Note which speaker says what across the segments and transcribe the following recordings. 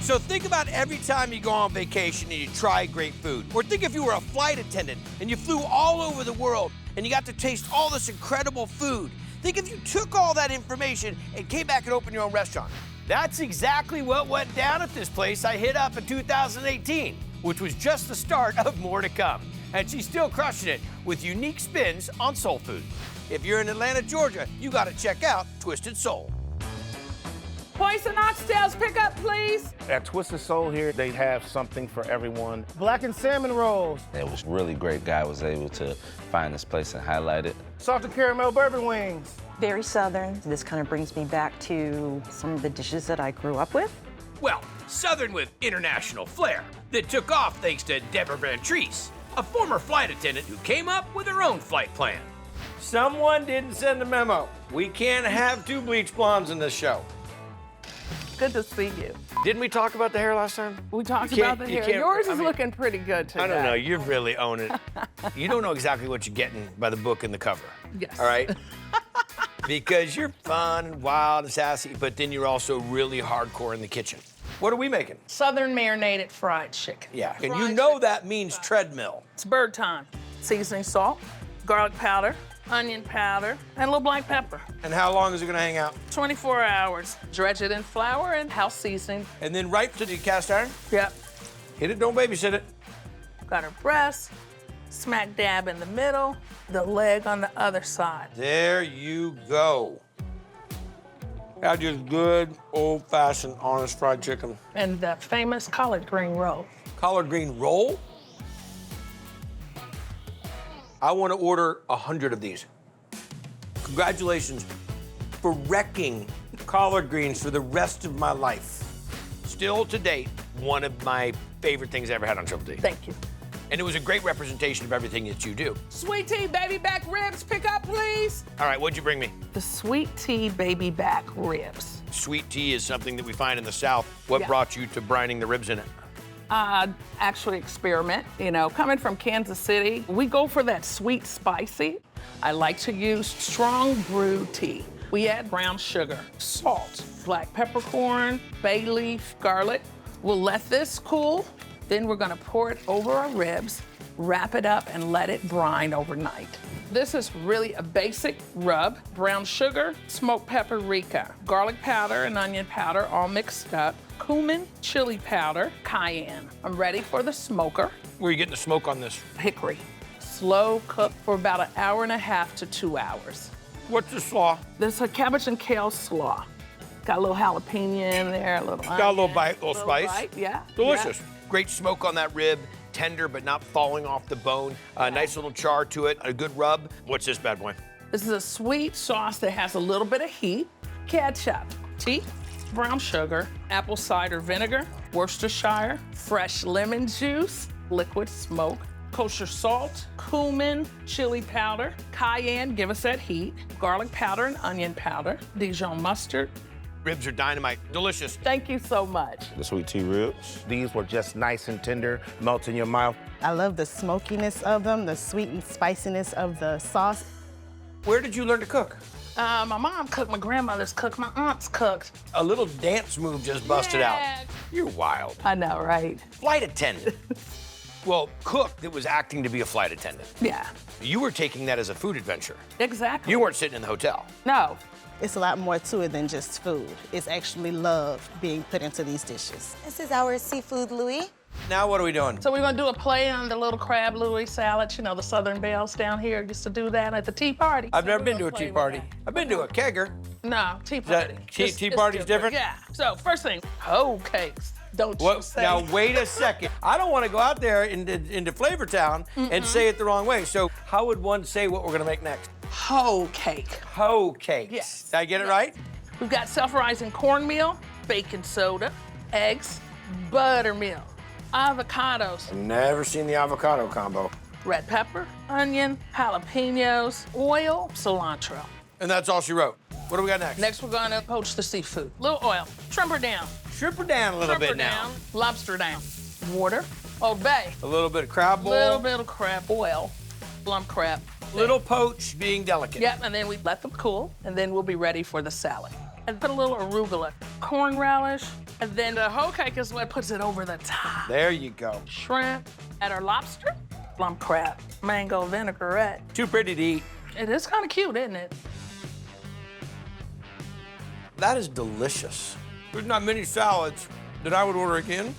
Speaker 1: So think about every time you go on vacation and you try great food. Or think if you were a flight attendant and you flew all over the world and you got to taste all this incredible food. Think if you took all that information and came back and opened your own restaurant. That's exactly what went down at this place I hit up in 2018, which was just the start of more to come. And she's still crushing it with unique spins on soul food. If you're in Atlanta, Georgia, you gotta check out Twisted Soul.
Speaker 2: Points and oxtails, pick up, please.
Speaker 3: At Twisted Soul here, they have something for everyone. Blackened salmon rolls.
Speaker 4: It was really great. Guy was able to find this place and highlight it.
Speaker 3: Salted caramel bourbon wings.
Speaker 5: Very Southern. This kind of brings me back to some of the dishes that I grew up with.
Speaker 1: Well, Southern with international flair that took off thanks to Deborah Van Treese, a former flight attendant who came up with her own flight plan. Someone didn't send a memo. We can't have two bleach blondes in this show.
Speaker 2: Good to see you.
Speaker 1: Didn't we talk about the hair last time?
Speaker 2: We talked
Speaker 1: You
Speaker 2: about
Speaker 1: can't-
Speaker 2: the
Speaker 1: you
Speaker 2: hair.
Speaker 1: can't-
Speaker 2: Yours
Speaker 1: I
Speaker 2: is
Speaker 1: mean,
Speaker 2: looking pretty good today.
Speaker 1: I don't know, you really own it. You don't know exactly what you're getting by the book and the cover.
Speaker 2: Yes.
Speaker 1: All right? Because you're fun and wild and sassy, but then you're also really hardcore in the kitchen. What are we making?
Speaker 2: Southern marinated fried chicken.
Speaker 1: Yeah, and you
Speaker 2: Fried
Speaker 1: know
Speaker 2: chicken.
Speaker 1: that means treadmill.
Speaker 2: It's bird time. Seasoning salt, garlic powder, onion powder, and a little black pepper.
Speaker 1: And how long is it gonna hang out?
Speaker 2: 24 hours. Dredge it in flour and house seasoning.
Speaker 1: And then right to the cast iron?
Speaker 2: Yep.
Speaker 1: Hit it, don't babysit it.
Speaker 2: Got her breast, smack dab in the middle, the leg on the other side.
Speaker 1: There you go. That's just good, old-fashioned, honest fried chicken.
Speaker 2: And the famous collard green roll.
Speaker 1: Collard green roll? I want to order 100 of these. Congratulations for wrecking collard greens for the rest of my life. Still to date, one of my favorite things I ever had on Triple D.
Speaker 2: Thank you.
Speaker 1: And it was a great representation of everything that you do.
Speaker 2: Sweet tea baby back ribs, pick up, please.
Speaker 1: All right, what'd you bring me?
Speaker 2: The sweet tea baby back ribs.
Speaker 1: Sweet tea is something that we find in the South. What
Speaker 2: Yeah.
Speaker 1: brought you to brining the ribs in it?
Speaker 2: Actually experiment, you know, coming from Kansas City, we go for that sweet spicy. I like to use strong brew tea. We add brown sugar, salt, black peppercorn, bay leaf, garlic. We'll let this cool, then we're gonna pour it over our ribs, wrap it up, and let it brine overnight. This is really a basic rub. Brown sugar, smoked paprika, garlic powder and onion powder all mixed up, cumin, chili powder, cayenne. I'm ready for the smoker.
Speaker 1: Where are you getting the smoke on this?
Speaker 2: Hickory. Slow cook for about 1.5 hours to 2 hours.
Speaker 1: What's the slaw?
Speaker 2: This is a cabbage and kale slaw. Got a little jalapeno in there, a little onion.
Speaker 1: Got a little bite, little spice.
Speaker 2: Bite, yeah.
Speaker 1: Delicious.
Speaker 2: Yeah.
Speaker 1: Great smoke on that rib, tender but not falling off the bone. A nice little char to it, a good rub. What's this bad boy?
Speaker 2: This is a sweet sauce that has a little bit of heat. Ketchup, tea, brown sugar, apple cider vinegar, Worcestershire, fresh lemon juice, liquid smoke, kosher salt, cumin, chili powder, cayenne, give us that heat, garlic powder and onion powder, Dijon mustard.
Speaker 1: Ribs are dynamite, delicious.
Speaker 2: Thank you so much.
Speaker 4: The sweet tea ribs.
Speaker 3: These were just nice and tender, melt in your mouth.
Speaker 6: I love the smokiness of them, the sweet and spiciness of the sauce.
Speaker 1: Where did you learn to cook?
Speaker 2: My mom cooked, my grandmother's cooked, my aunt's cooked.
Speaker 1: A little dance move just busted out.
Speaker 2: Yeah.
Speaker 1: You're wild.
Speaker 2: I know, right?
Speaker 1: Flight attendant. Well, cook that was acting to be a flight attendant.
Speaker 2: Yeah,
Speaker 1: You were taking that as a food adventure.
Speaker 2: exactly.
Speaker 1: You weren't sitting in the hotel.
Speaker 2: No.
Speaker 6: It's a lot more to it than just food. It's actually love being put into these dishes.
Speaker 7: This is our seafood Louis.
Speaker 1: Now what are we doing?
Speaker 2: So we're gonna do a play on the little crab Louis salad. You know, the Southern Belles down here used to do that at the tea party.
Speaker 1: I've
Speaker 2: So
Speaker 1: never
Speaker 2: we're
Speaker 1: been to
Speaker 2: gonna
Speaker 1: a
Speaker 2: play
Speaker 1: tea
Speaker 2: with
Speaker 1: party.
Speaker 2: that.
Speaker 1: I've been to a kegger.
Speaker 2: No, tea
Speaker 1: that
Speaker 2: party.
Speaker 1: tea party's different?
Speaker 2: Yeah. So first thing, hoe cakes. Don't you
Speaker 1: What?
Speaker 2: say.
Speaker 1: Now wait a second. I don't want to go out there into Flavortown and say it the wrong way. So how would one say what we're gonna make next?
Speaker 2: Hoe cake.
Speaker 1: Hoe cakes.
Speaker 2: Yes.
Speaker 1: Did I get it right?
Speaker 2: We've got self-rising cornmeal, baking soda, eggs, buttermilk, avocados,
Speaker 1: Never seen the avocado combo.
Speaker 2: red pepper, onion, jalapenos, oil, cilantro.
Speaker 1: And that's all she wrote. What do we got next?
Speaker 2: Next, we're gonna poach the seafood. Little oil, shrimp her down.
Speaker 1: Strip her down a little
Speaker 2: Shrimp her
Speaker 1: bit now.
Speaker 2: down, lobster down. Water, Old Bay,
Speaker 1: A little bit of crab boil.
Speaker 2: little bit of crab oil, lump crab.
Speaker 1: Little poach being delicate.
Speaker 2: Yep, and then we let them cool, and then we'll be ready for the salad. and put a little arugula, corn relish, and then the whole cake is what puts it over the top.
Speaker 1: There you go.
Speaker 2: Shrimp, and our lobster, plum crab, mango vinaigrette.
Speaker 1: Too pretty to eat.
Speaker 2: It is kind of cute, isn't it?
Speaker 1: That is delicious. There's not many salads that I would order again.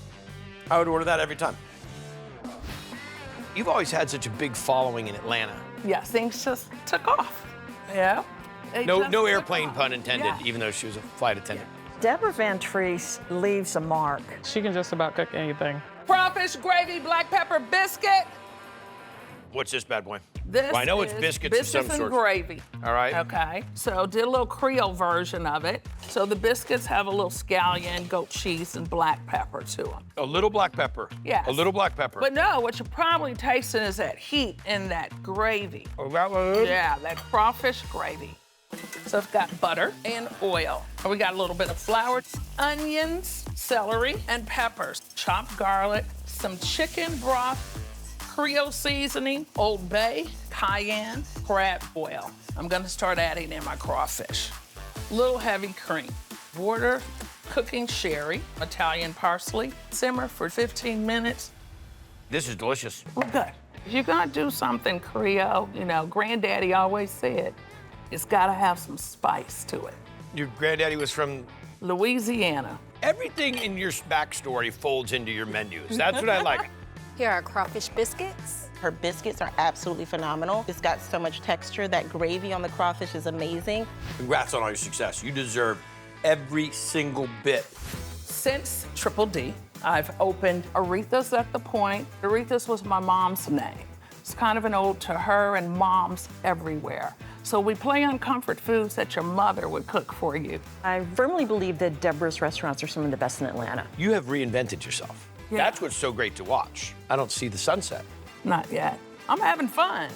Speaker 1: I would order that every time. You've always had such a big following in Atlanta.
Speaker 2: Yeah, things just took off. Yeah. They
Speaker 1: No,
Speaker 2: just
Speaker 1: no
Speaker 2: took
Speaker 1: airplane
Speaker 2: off.
Speaker 1: pun intended,
Speaker 2: Yeah.
Speaker 1: even though she was a flight attendant.
Speaker 8: Deborah Van Treese leaves a mark.
Speaker 9: She can just about cook anything.
Speaker 2: Crawfish gravy, black pepper biscuit.
Speaker 1: What's this bad boy?
Speaker 2: This
Speaker 1: Well, I know it's
Speaker 2: is
Speaker 1: biscuits of some
Speaker 2: and
Speaker 1: sort.
Speaker 2: gravy.
Speaker 1: All right.
Speaker 2: Okay, so did a little Creole version of it. So the biscuits have a little scallion, goat cheese, and black pepper to them.
Speaker 1: A little black pepper.
Speaker 2: Yes.
Speaker 1: A little black pepper.
Speaker 2: But no, what you're probably tasting is that heat in that gravy.
Speaker 1: Oh, that one?
Speaker 2: Yeah, that crawfish gravy. So it's got butter and oil. We got a little bit of flour, onions, celery, and peppers, chopped garlic, some chicken broth, Creole seasoning, Old Bay, cayenne, crab oil. I'm gonna start adding in my crawfish. Little heavy cream, water, cooking sherry, Italian parsley, simmer for 15 minutes.
Speaker 1: This is delicious.
Speaker 2: We're good. If you're gonna do something Creole, Granddaddy always said, it's gotta have some spice to it.
Speaker 1: Your granddaddy was from...
Speaker 2: Louisiana.
Speaker 1: Everything in your backstory folds into your menus. That's what I like.
Speaker 7: Here are crawfish biscuits.
Speaker 6: Her biscuits are absolutely phenomenal. It's got so much texture. That gravy on the crawfish is amazing.
Speaker 1: Congrats on all your success. You deserve every single bit.
Speaker 2: Since Triple D, I've opened Aretha's at the Point. Aretha's was my mom's name. It's kind of an ode to her and moms everywhere. So we play on comfort foods that your mother would cook for you.
Speaker 5: I firmly believe that Deborah's restaurants are some of the best in Atlanta.
Speaker 1: You have reinvented yourself.
Speaker 2: Yeah.
Speaker 1: That's what's so great to watch. I don't see the sunset.
Speaker 2: Not yet. I'm having fun.